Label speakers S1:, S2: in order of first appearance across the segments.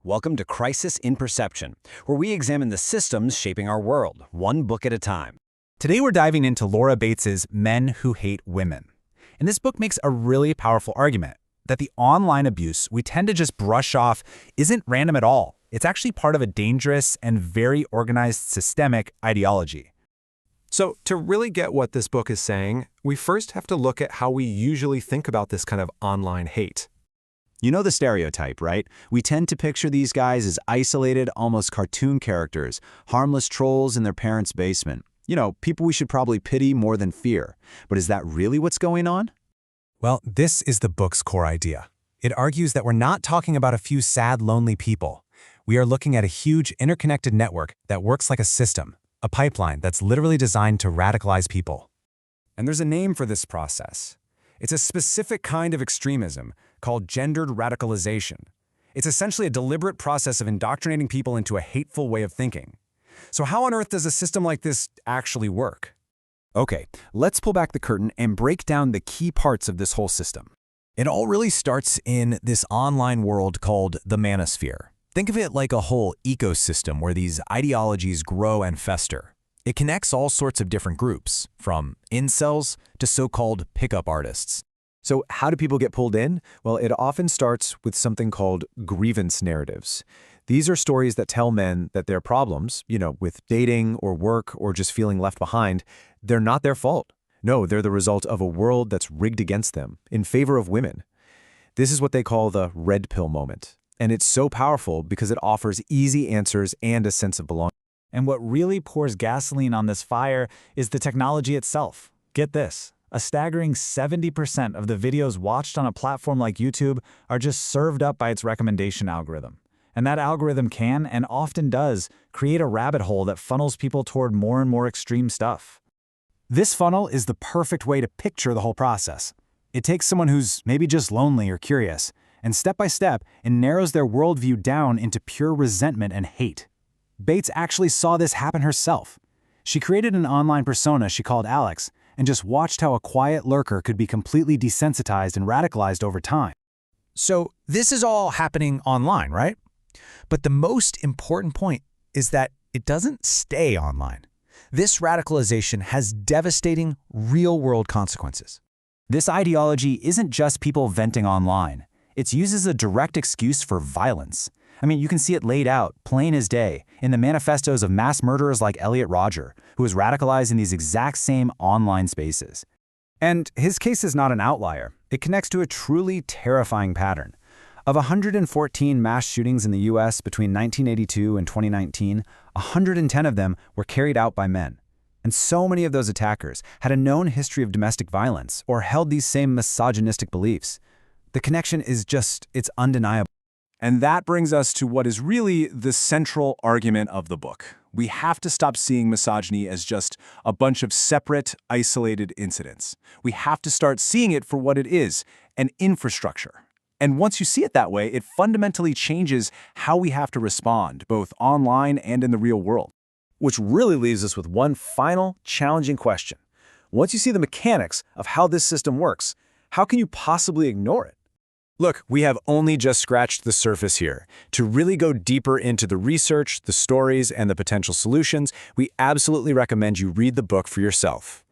S1: Welcome to Crisis in Perception, where we examine the systems shaping our world, one book at a time.
S2: Today we're diving into Laura Bates's Men Who Hate Women. And this book makes a really powerful argument that the online abuse we tend to just brush off isn't random at all. It's actually part of a dangerous and very organized systemic ideology.
S3: So to really get what this book is saying, we first have to look at how we usually think about this kind of online hate.
S4: You know the stereotype, right? We tend to picture these guys as isolated, almost cartoon characters, harmless trolls in their parents' basement. You know, people we should probably pity more than fear. But is that really what's going on?
S2: Well, this is the book's core idea. It argues that we're not talking about a few sad, lonely people. We are looking at a huge interconnected network that works like a system, a pipeline that's literally designed to radicalize people.
S5: And there's a name for this process. It's a specific kind of extremism called gendered radicalization. It's essentially a deliberate process of indoctrinating people into a hateful way of thinking. So how on earth does a system like this actually work?
S1: Okay, let's pull back the curtain and break down the key parts of this whole system. It all really starts in this online world called the manosphere. Think of it like a whole ecosystem where these ideologies grow and fester. It connects all sorts of different groups, from incels to so-called pickup artists.
S3: So how do people get pulled in? Well, it often starts with something called grievance narratives. These are stories that tell men that their problems, with dating or work or just feeling left behind, they're not their fault. No, they're the result of a world that's rigged against them, in favor of women. This is what they call the red pill moment. And it's so powerful because it offers easy answers and a sense of belonging.
S2: And what really pours gasoline on this fire is the technology itself. Get this, a staggering 70% of the videos watched on a platform like YouTube are just served up by its recommendation algorithm. And that algorithm can, and often does, create a rabbit hole that funnels people toward more and more extreme stuff. This funnel is the perfect way to picture the whole process. It takes someone who's maybe just lonely or curious, and step by step, it narrows their worldview down into pure resentment and hate. Bates actually saw this happen herself. She created an online persona she called Alex and just watched how a quiet lurker could be completely desensitized and radicalized over time.
S1: So this is all happening online, right? But the most important point is that it doesn't stay online. This radicalization has devastating real-world consequences.
S2: This ideology isn't just people venting online. It's used as a direct excuse for violence. I mean, you can see it laid out, plain as day, in the manifestos of mass murderers like Elliot Rodger, who was radicalized in these exact same online spaces. And his case is not an outlier. It connects to a truly terrifying pattern. Of 114 mass shootings in the U.S. between 1982 and 2019, 110 of them were carried out by men. And so many of those attackers had a known history of domestic violence or held these same misogynistic beliefs. The connection is it's undeniable.
S6: And that brings us to what is really the central argument of the book. We have to stop seeing misogyny as just a bunch of separate, isolated incidents. We have to start seeing it for what it is, an infrastructure. And once you see it that way, it fundamentally changes how we have to respond, both online and in the real world.
S3: Which really leaves us with one final, challenging question. Once you see the mechanics of how this system works, how can you possibly ignore it?
S6: Look, we have only just scratched the surface here. To really go deeper into the research, the stories, and the potential solutions, we absolutely recommend you read the book for yourself.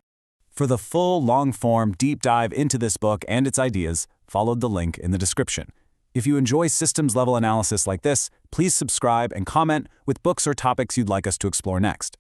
S5: For the full, long-form, deep dive into this book and its ideas, follow the link in the description. If you enjoy systems-level analysis like this, please subscribe and comment with books or topics you'd like us to explore next.